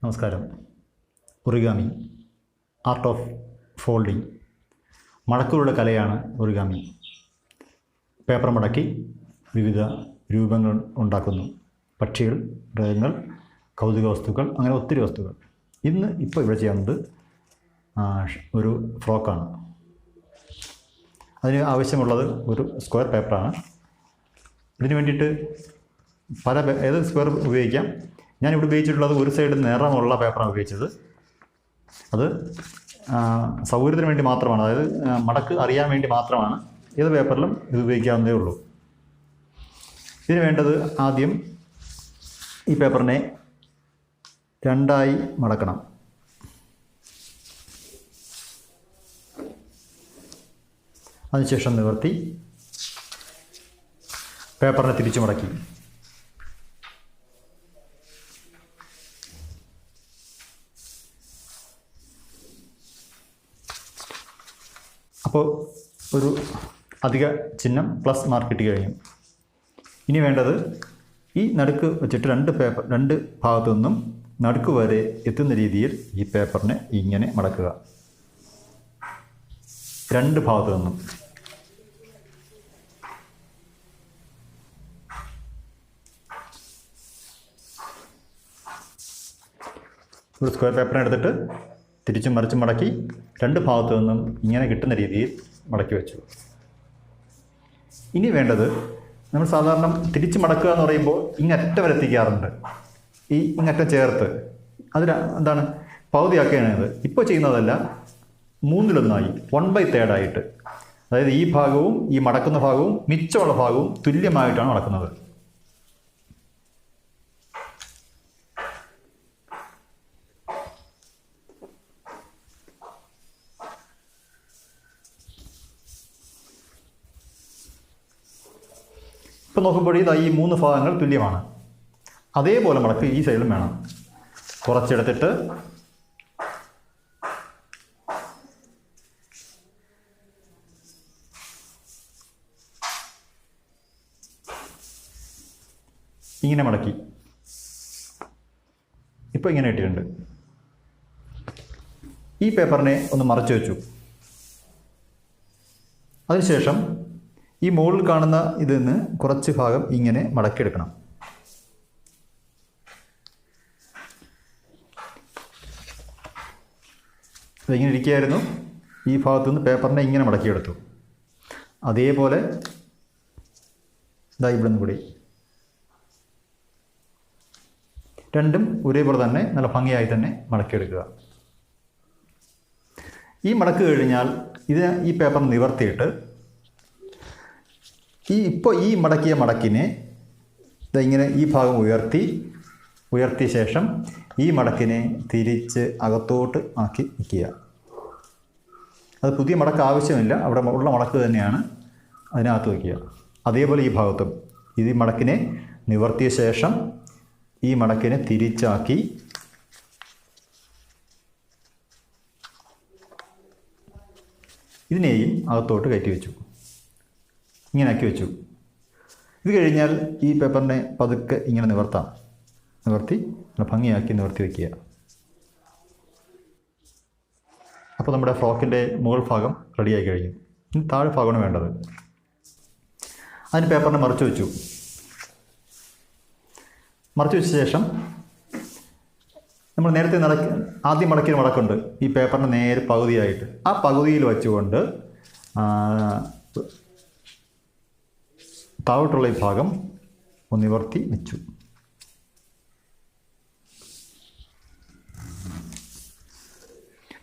നമസ്കാരം. Origami art of folding, മടക്കുകളുടെ കലയാണ് origami. Paper മടക്കി വിവിധ രൂപങ്ങൾ ഉണ്ടാക്കുന്നു. പക്ഷികൾ, മൃഗങ്ങൾ, കൗതുക വസ്തുക്കൾ, അങ്ങനെ ഒത്തിരി വസ്തുക്കൾ. ഇപ്പോൾ ഇവിടെ ചെയ്യുന്നത് ഒരു ഫ്രോക്കാണ്. അതിന് ആവശ്യമുള്ളത് ഒരു സ്ക്വയർ പേപ്പറാണ്. ഇതിന് വേണ്ടിയിട്ട് ഏത് സ്ക്വയർ ഉപയോഗിക്കാം. ഞാനിവിടെ ഉപയോഗിച്ചിട്ടുള്ളത് ഒരു സൈഡ് നിറമുള്ള പേപ്പറാണ് ഉപയോഗിച്ചത്. അത് സൗകര്യത്തിന് വേണ്ടി മാത്രമാണ്, അതായത് മടക്ക് അറിയാൻ വേണ്ടി മാത്രമാണ്. ഏത് പേപ്പറിലും ഇത് ഉപയോഗിക്കാവുന്നതേ ഉള്ളൂ. ഇതിന് വേണ്ടത്, ആദ്യം ഈ പേപ്പറിനെ രണ്ടായി മടക്കണം. അതിനുശേഷം നിവർത്തി പേപ്പറിനെ തിരിച്ചു മടക്കി. അപ്പോൾ ഒരു അധിക ചിഹ്നം പ്ലസ് മാർക്ക് കിട്ടി കഴിഞ്ഞു. ഇനി വേണ്ടത് ഈ നടുക്ക് വെച്ചിട്ട് രണ്ട് ഭാഗത്തു നിന്നും നടുക്ക് വരെ എത്തുന്ന രീതിയിൽ ഈ പേപ്പറിനെ ഇങ്ങനെ മടക്കുക. രണ്ട് ഭാഗത്തു നിന്നും. ഒരു സ്ക്വയർ പേപ്പറിനെ എടുത്തിട്ട് തിരിച്ചും മറിച്ചും മടക്കി രണ്ട് ഭാഗത്തു നിന്നും ഇങ്ങനെ കിട്ടുന്ന രീതിയിൽ മടക്കി വെച്ചു. ഇനി വേണ്ടത്, നമ്മൾ സാധാരണ തിരിച്ച് മടക്കുക എന്ന് പറയുമ്പോൾ ഇങ്ങറ്റം വരെ എത്തിക്കാറുണ്ട്. ഈ ഇങ്ങറ്റം ചേർത്ത് അതിൽ എന്താണ് പകുതിയാക്കുകയാണ്. ഇപ്പോൾ ചെയ്യുന്നതല്ല, 3/1 1/3 ആയിട്ട്. അതായത് ഈ ഭാഗവും ഈ മടക്കുന്ന ഭാഗവും മിച്ചമുള്ള ഭാഗവും തുല്യമായിട്ടാണ് മടക്കുന്നത്. ഇപ്പം നോക്കുമ്പോൾ ഈ 3 ഭാഗങ്ങൾ തുല്യമാണ്. അതേപോലെ മടക്ക് ഈ സൈഡിലും വേണം. കുറച്ചെടുത്തിട്ട് ഇങ്ങനെ മടക്കി. ഇപ്പോൾ ഇങ്ങനെ ഇട്ടിട്ടുണ്ട്. ഈ പേപ്പറിനെ ഒന്ന് മറച്ചു വെച്ചു. അതിനുശേഷം ഈ മുകളിൽ കാണുന്ന ഇതിൽ നിന്ന് കുറച്ച് ഭാഗം ഇങ്ങനെ മടക്കിയെടുക്കണം. അതിങ്ങനെ ഇരിക്കുകയായിരുന്നു. ഈ ഭാഗത്തു നിന്ന് പേപ്പറിനെ ഇങ്ങനെ മടക്കിയെടുത്തു. അതേപോലെ ഇതാ ഇവിടെ നിന്ന് കൂടി രണ്ടും ഒരേപോലെ തന്നെ നല്ല ഭംഗിയായി തന്നെ മടക്കിയെടുക്കുക. ഈ മടക്ക് കഴിഞ്ഞാൽ ഈ പേപ്പർ നിവർത്തിയിട്ട് ഈ മടക്കിയ മടക്കിനെ ഇങ്ങനെ ഈ ഭാഗം ഉയർത്തിയ ശേഷം ഈ മടക്കിനെ തിരിച്ച് അകത്തോട്ട് ആക്കി വയ്ക്കുക. അത് പുതിയ മടക്ക് ആവശ്യമില്ല, അവിടെ ഉള്ള മടക്ക് തന്നെയാണ് അതിനകത്ത് വയ്ക്കുക. അതേപോലെ ഈ ഭാഗത്തും ഈ മടക്കിനെ നിവർത്തിയ ശേഷം ഈ മടക്കിനെ തിരിച്ചാക്കി ഇതിനെയും അകത്തോട്ട് കയറ്റി വെച്ചു. ഇങ്ങനെ ആക്കി വെച്ചു. ഇത് കഴിഞ്ഞാൽ ഈ പേപ്പറിനെ പതുക്കെ ഇങ്ങനെ നിവർത്തി ഭംഗിയാക്കി നിവർത്തി വയ്ക്കുക. അപ്പോൾ നമ്മുടെ ഫ്രോക്കിൻ്റെ മുകൾ ഭാഗം റെഡിയായി കഴിഞ്ഞു. ഇനി താഴെ ഭാഗമാണ് വേണ്ടത്. അതിന് പേപ്പറിനെ മറിച്ച് വെച്ചു വെച്ച ശേഷം നമ്മൾ നേരത്തെ ആദ്യം മടക്കിയ മടക്കുണ്ട് ഈ പേപ്പറിൻ്റെ നേരെ പകുതിയായിട്ട്, ആ പകുതിയിൽ വെച്ചുകൊണ്ട് താഴോട്ടുള്ള ഈ ഭാഗം ഒന്ന് നിവർത്തി വെച്ചു.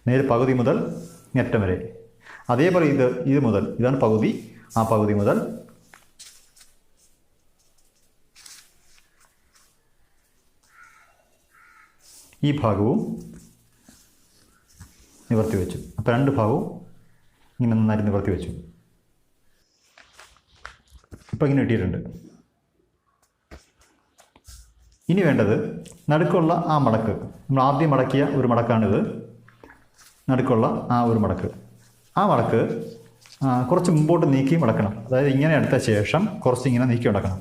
നേരെ പകുതി മുതൽ അറ്റം വരെ. അതേപോലെ ഇത് മുതൽ, ഇതാണ് പകുതി, ആ പകുതി മുതൽ ഈ ഭാഗവും നിവർത്തി വെച്ചു. അപ്പോൾ രണ്ട് ഭാഗവും ഇങ്ങനെ നന്നായിട്ട് നിവർത്തി വെച്ചു. ഇപ്പോൾ ഇങ്ങനെ ഇട്ടിട്ടുണ്ട്. ഇനി വേണ്ടത് നടുക്കുള്ള ആ മടക്ക്. നമ്മൾ ആദ്യം മടക്കിയ ഒരു മടക്കാണിത്. നടുക്കുള്ള ആ ഒരു മടക്ക്. ആ മടക്ക് കുറച്ച് മുമ്പോട്ട് നീക്കി മടക്കണം. അതായത് ഇങ്ങനെ എടുത്ത ശേഷം കുറച്ച് ഇങ്ങനെ നീക്കി മടക്കണം.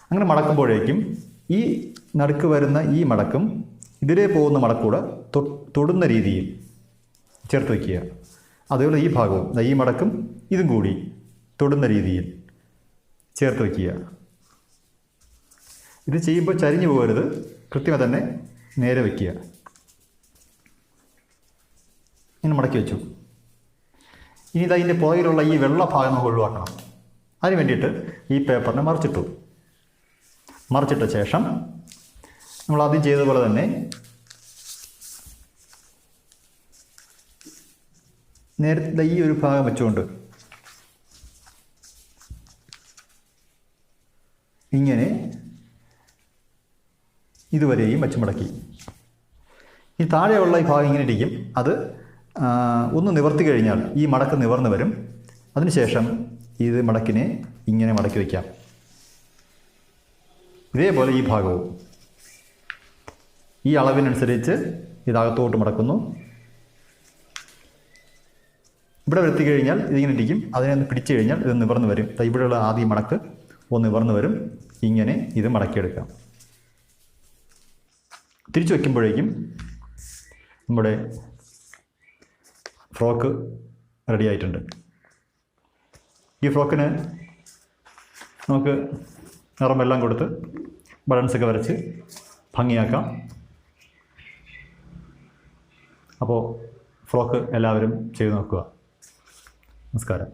അങ്ങനെ മടക്കുമ്പോഴേക്കും ഈ നടുക്ക് വരുന്ന ഈ മടക്കും ഇതിലേ പോകുന്ന മടക്കൂടെ തൊടുന്ന രീതിയിൽ ചേർത്ത് വയ്ക്കുക. അതേപോലെ ഈ ഭാഗവും ഈ മടക്കും ഇതും കൂടി തൊടുന്ന രീതിയിൽ ചേർത്ത് വയ്ക്കുക. ഇത് ചെയ്യുമ്പോൾ ചരിഞ്ഞു പോകരുത്, കൃത്യമായി തന്നെ നേരെ വയ്ക്കുക. ഇങ്ങനെ മടക്കി വെച്ചു. ഇനി ഇതിൻ്റെ പുറകിലുള്ള ഈ വെള്ള ഭാഗം നമുക്ക് ഒഴിവാക്കണം. അതിന് വേണ്ടിയിട്ട് ഈ പേപ്പറിനെ മറിച്ചിട്ട ശേഷം നമ്മൾ ആദ്യം ചെയ്തതുപോലെ തന്നെ നേരത്തെ ഈ ഒരു ഭാഗം വെച്ചുകൊണ്ട് ഇങ്ങനെ ഇതുവരെയും വെച്ച് മടക്കി. ഈ താഴെയുള്ള ഈ ഭാഗം ഇങ്ങനെ ഇരിക്കും. അത് ഒന്ന് നിവർത്തി കഴിഞ്ഞാൽ ഈ മടക്ക് നിവർന്ന് വരും. അതിനുശേഷം ഇത് മടക്കിനെ ഇങ്ങനെ മടക്കി വയ്ക്കാം. ഇതേപോലെ ഈ ഭാഗവും ഈ അളവിനനുസരിച്ച് ഇതകത്തോട്ട് മടക്കുന്നു. ഇവിടെ വരുത്തി കഴിഞ്ഞാൽ ഇതിങ്ങനെ ഇരിക്കും. അതിനെ ഒന്ന് പിടിച്ചു കഴിഞ്ഞാൽ ഇത് നിവർന്ന് വരും. ഇവിടെയുള്ള ആദ്യം മടക്ക് ഒന്ന് നിവർന്ന് വരും. ഇങ്ങനെ ഇത് മടക്കിയെടുക്കാം. തിരിച്ചു വയ്ക്കുമ്പോഴേക്കും നമ്മുടെ ഫ്രോക്ക് റെഡി ആയിട്ടുണ്ട്. ഈ ഫ്രോക്കിന് നമുക്ക് നിറമെല്ലാം കൊടുത്ത് ബട്ടൺസൊക്കെ വരച്ച് ഭംഗിയാക്കാം. അപ്പോൾ ഫ്രോക്ക് എല്ലാവരും ചെയ്തു നോക്കുക. നമസ്കാരം.